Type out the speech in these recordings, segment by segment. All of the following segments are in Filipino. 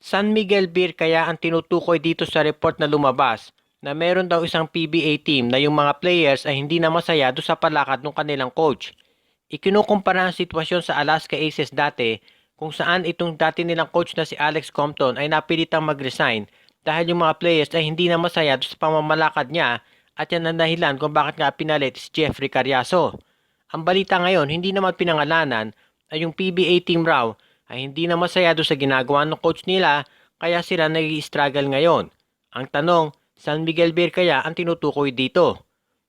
San Miguel Beer kaya ang tinutukoy dito sa report na lumabas na meron daw isang PBA team na yung mga players ay hindi na masaya do sa palakad ng kanilang coach. Ikinukumpara ang sitwasyon sa Alaska Aces dati kung saan itong dati nilang coach na si Alex Compton ay napilitang mag-resign dahil yung mga players ay hindi na masaya do sa pamamalakad niya at yan ang dahilan kung bakit nga pinalit si Jeffrey Carriazo. Ang balita ngayon hindi naman pinangalanan ay yung PBA team raw ay hindi na masaya do sa ginagawa ng coach nila kaya sila nag-i-struggle ngayon. Ang tanong, San Miguel Beer kaya ang tinutukoy dito?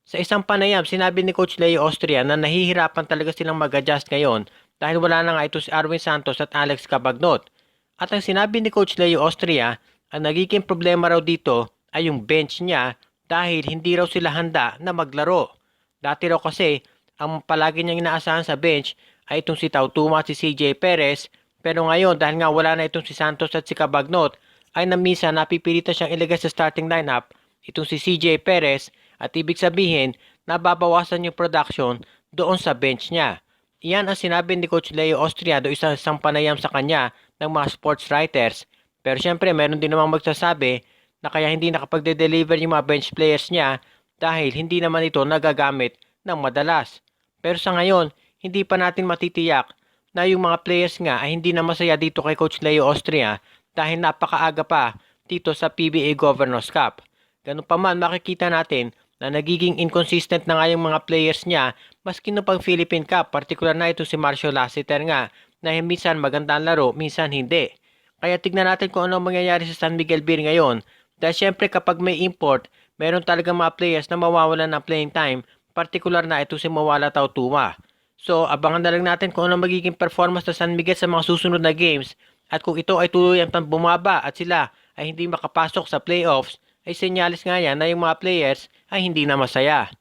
Sa isang panayam, sinabi ni Coach Leo Austria na nahihirapan talaga silang mag-adjust ngayon dahil wala na nga ito si Arwin Santos at Alex Cabagnot. At ang sinabi ni Coach Leo Austria, ang nagiging problema raw dito ay yung bench niya dahil hindi raw sila handa na maglaro. Dati raw kasi, ang palagi niyang inaasahan sa bench ay itong si Tautuma at si CJ Perez, pero ngayon dahil nga wala na itong si Santos at si Cabagnot, ay namisa napipilitan siyang ilagay sa starting lineup itong si CJ Perez at ibig sabihin nababawasan yung production doon sa bench niya. Iyan ang sinabi ni Coach Leo Austria do isang panayam sa kanya ng mga sports writers. Pero syempre meron din namang magsasabi na kaya hindi nakapagde-deliver yung mga bench players niya dahil hindi naman ito nagagamit ng madalas. Pero sa ngayon, hindi pa natin matitiyak na yung mga players nga ay hindi na masaya dito kay Coach Leo Austria dahil napakaaga pa dito sa PBA Governors Cup. Ganun pa man makikita natin na nagiging inconsistent na nga yung mga players niya maski no pang Philippine Cup, partikular na ito si Marcio Lassiter nga na minsan maganda ang laro, minsan hindi. Kaya tignan natin kung ano mangyayari sa San Miguel Beer ngayon dahil syempre kapag may import, meron talagang mga players na mawawalan ng playing time, partikular na ito si Mawala Tautuma. So abangan na lang natin kung ano magiging performance ng San Miguel sa mga susunod na games at kung ito ay tuluyang bumaba at sila ay hindi makapasok sa playoffs, ay senyalis nga yan na yung mga players ay hindi na masaya.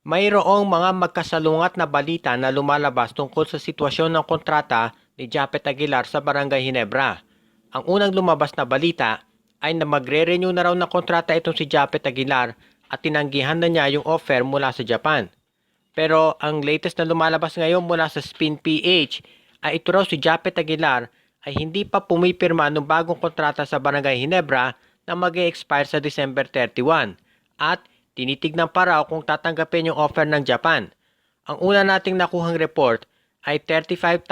Mayroong mga magkasalungat na balita na lumalabas tungkol sa sitwasyon ng kontrata ni Japet Aguilar sa Barangay Ginebra. Ang unang lumabas na balita ay na magre-renew na raw ng kontrata itong si Japet Aguilar at tinanggihan na niya yung offer mula sa Japan. Pero ang latest na lumalabas ngayon mula sa Spin PH ay ito raw si Japet Aguilar ay hindi pa pumipirma ng bagong kontrata sa Barangay Ginebra na mag-e-expire sa December 31 at tinitignan pa raw kung tatanggapin yung offer ng Japan. Ang una nating nakuhang report ay $35,000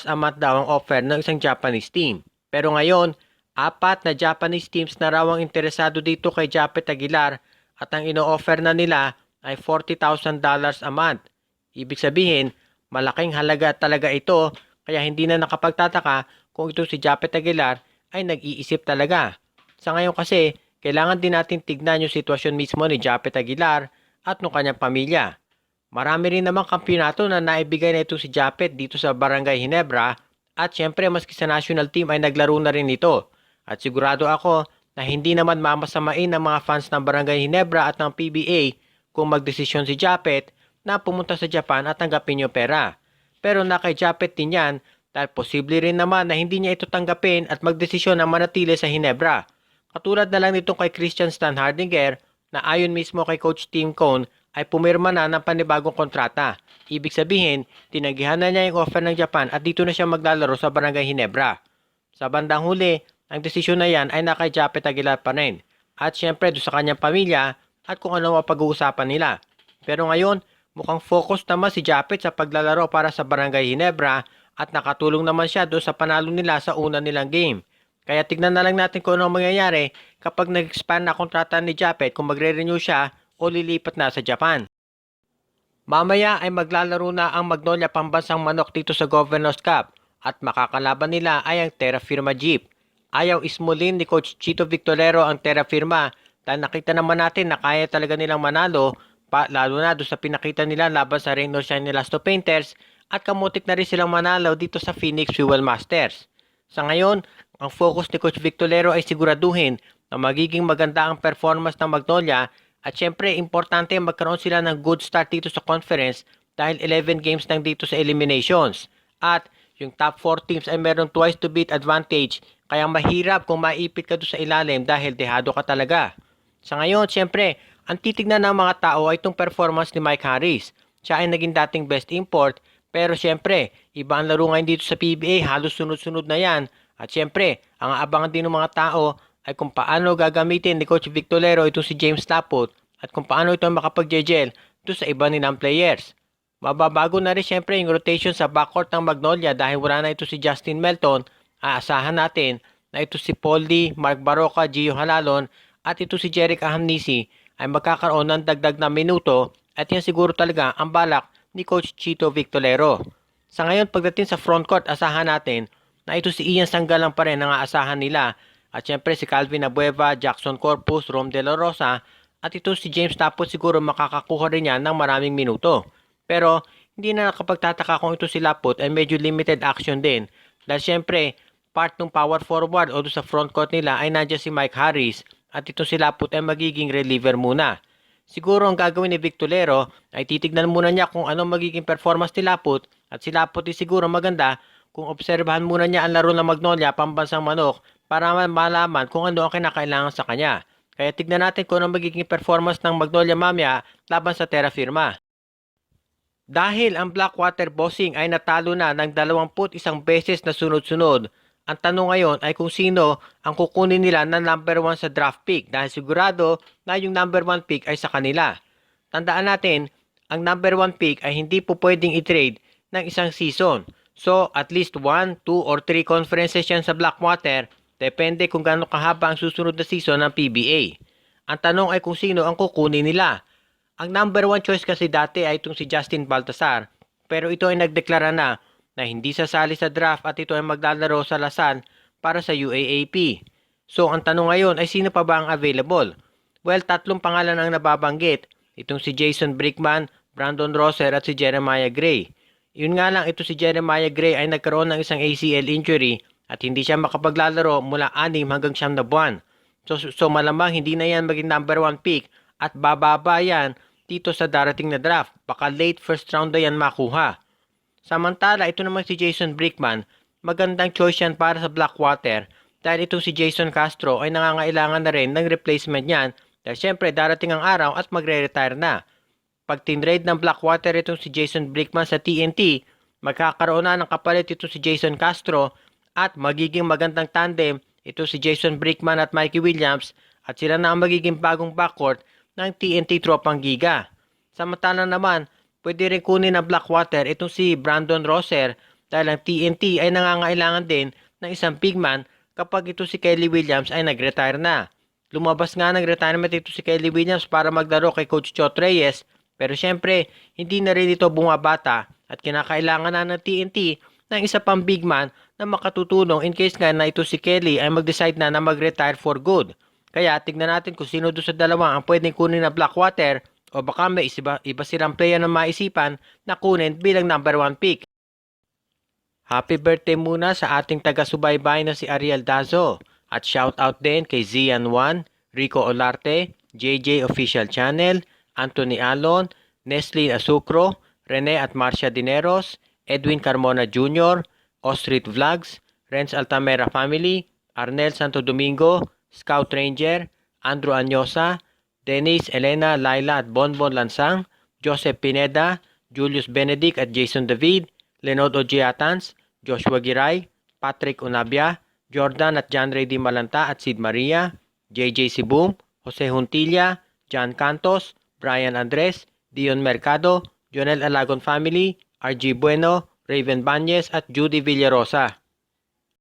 a month daw ang offer ng isang Japanese team. Pero ngayon, 4 na Japanese teams na raw ang interesado dito kay Japet Aguilar at ang ino-offer na nila ay $40,000 a month. Ibig sabihin, malaking halaga talaga ito kaya hindi na nakapagtataka kung ito si Japet Aguilar ay nag-iisip talaga. Sa ngayon kasi, kailangan din natin tignan yung sitwasyon mismo ni Japet Aguilar at ng kanyang pamilya. Marami rin namang kampyonato na naibigay na ito si Japet dito sa Barangay Ginebra at syempre maski sa national team ay naglaro na rin ito. At sigurado ako na hindi naman mamasamain ng mga fans ng Barangay Ginebra at ng PBA kung magdesisyon si Japet na pumunta sa Japan at tanggapin yung pera. Pero na kay Japet din yan dahil posible rin naman na hindi niya ito tanggapin at magdesisyon na manatili sa Ginebra. Katulad na lang nitong kay Christian Stan Hardinger na ayon mismo kay Coach Tim Cone ay pumirma na ng panibagong kontrata. Ibig sabihin, tinanggihan na niya yung offer ng Japan at dito na siya maglalaro sa Barangay Ginebra. Sa bandang huli, ang desisyon na yan ay na kay Japet Aguilar pa rin. At syempre doon sa kanyang pamilya at kung ano ang pag-uusapan nila. Pero ngayon, mukhang focus naman si Japet sa paglalaro para sa Barangay Ginebra at nakatulong naman siya doon sa panalo nila sa una nilang game. Kaya tignan na lang natin kung ano mangyayari kapag nag-expand na kontrata ni Japet kung magre-renew siya o lilipat na sa Japan. Mamaya ay maglalaro na ang Magnolia Pambansang Manok dito sa Governors Cup at makakalaban nila ay ang Terra Firma Jeep. Ayaw ismulin ni Coach Chito Victorero ang Terra Firma dahil nakita naman natin na kaya talaga nilang manalo lalo na doon sa pinakita nila laban sa Rain or Shine ni Lasto Painters at kamutik na rin silang manalo dito sa Phoenix Fuel Masters. Sa ngayon, ang focus ni Coach Victorero ay siguraduhin na magiging maganda ang performance ng Magnolia at syempre importante magkaroon sila ng good start dito sa conference dahil 11 games lang dito sa eliminations. At yung top 4 teams ay meron twice to beat advantage kaya mahirap kung maipit ka doon sa ilalim dahil dehado ka talaga. Sa ngayon, syempre, ang titignan ng mga tao ay itong performance ni Mike Harris. Siya ay naging dating best import pero syempre, iba ang laro ngayon dito sa PBA, halos sunod-sunod na yan At syempre, ang aabangan din ng mga tao ay kung paano gagamitin ni Coach Victorero itong si James Laput at kung paano ito makapag-gel doon sa iba nilang players. Mababago na rin syempre yung rotation sa backcourt ng Magnolia dahil wala na ito si Justin Melton. Aasahan natin na ito si Poldi, Mark Baroka, Gio Halalon at ito si Jerick Ahamnisi ay magkakaroon ng dagdag na minuto at yan siguro talaga ang balak ni Coach Chito Victorero. Sa ngayon pagdating sa frontcourt, asahan natin na ito si Ian Sanggalang pa rin ang aasahan nila at syempre si Calvin Abueva, Jackson Corpus, Rom De La Rosa at ito si James Tapos siguro makakakuha rin yan ng maraming minuto. Pero hindi na nakapagtataka kung ito si Laput ay medyo limited action din dahil syempre part ng power forward o sa frontcourt nila ay nandiyan si Mike Harris at ito si Laput ay magiging reliever muna. Siguro ang gagawin ni Victorero ay titignan muna niya kung ano magiging performance ni Laput at si Laput ay siguro maganda kung obserbahan muna niya ang laro ng Magnolia pambansang manok para malaman kung ano ang kinakailangan sa kanya. Kaya tignan natin kung ano magiging performance ng Magnolia mamaya laban sa Terra Firma. Dahil ang Blackwater Bossing ay natalo na ng 21 beses na sunod-sunod, ang tanong ngayon ay kung sino ang kukunin nila na number 1 sa draft pick dahil sigurado na yung number 1 pick ay sa kanila. Tandaan natin, ang number 1 pick ay hindi po pwedeng i-trade ng isang season. So, at least 1, 2, or 3 conferences yan sa Blackwater, depende kung gaano kahaba ang susunod na season ng PBA. Ang tanong ay kung sino ang kukunin nila. Ang number 1 choice kasi dati ay itong si Justin Baltasar, pero ito ay nagdeklara na hindi sasali sa draft at ito ay maglalaro sa Lasan para sa UAAP. So ang tanong ngayon ay sino pa ba ang available? Well, 3 pangalan ang nababanggit. Itong si Jason Brickman, Brandon Rosser at si Jeremiah Gray. Yun nga lang, ito si Jeremiah Gray ay nagkaroon ng isang ACL injury at hindi siya makapaglalaro mula 6 hanggang 9 na buwan. So malamang hindi na yan maging number 1 pick at bababa yan dito sa darating na draft. Baka late first round na yan makuha. Samantala, ito naman si Jason Brickman, magandang choice yan para sa Blackwater dahil itong si Jason Castro ay nangangailangan na rin ng replacement niyan dahil syempre darating ang araw at magre-retire na. Pag tinrade ng Blackwater itong si Jason Brickman sa TNT, magkakaroon na ng kapalit ito si Jason Castro at magiging magandang tandem ito si Jason Brickman at Mikey Williams at sila na ang magiging bagong backcourt ng TNT Tropang Giga. Samantala naman, pwede rin kunin ng Blackwater itong si Brandon Rosser dahil ang TNT ay nangangailangan din ng isang big man kapag ito si Kelly Williams ay nag-retire na. Lumabas nga ng retirement ito si Kelly Williams para maglaro kay Coach Chot Reyes pero syempre hindi na rin ito bumabata at kinakailangan na ng TNT ng isa pang big man na makatutulong in case nga na ito si Kelly ay mag-decide na mag-retire for good. Kaya tignan natin kung sino doon sa dalawa ang pwedeng kunin na Blackwater o baka may iba silang player na maisipan na kunin bilang number 1 pick. Happy birthday muna sa ating taga-subaybay na si Ariel Dazo at shoutout din kay Zian1, Rico Olarte, JJ Official Channel, Anthony Alon, Nestlin Asukro, Rene at Marcia Dineros, Edwin Carmona Jr., Ostrit Vlogs, Renz Altamera Family, Arnel Santo Domingo, Scout Ranger, Andrew Anyosa, Dennis, Elena, Laila at Bonbon Lansang, Joseph Pineda, Julius Benedict at Jason David, Lenod Ojiatans, Joshua Giray, Patrick Unabia, Jordan at John Ray Di Malanta at Sid Maria, JJ Sibum, Jose Huntilla, John Cantos, Brian Andres, Dion Mercado, Jonel Alagon Family, RG Bueno, Raven Banyes at Judy Villarosa.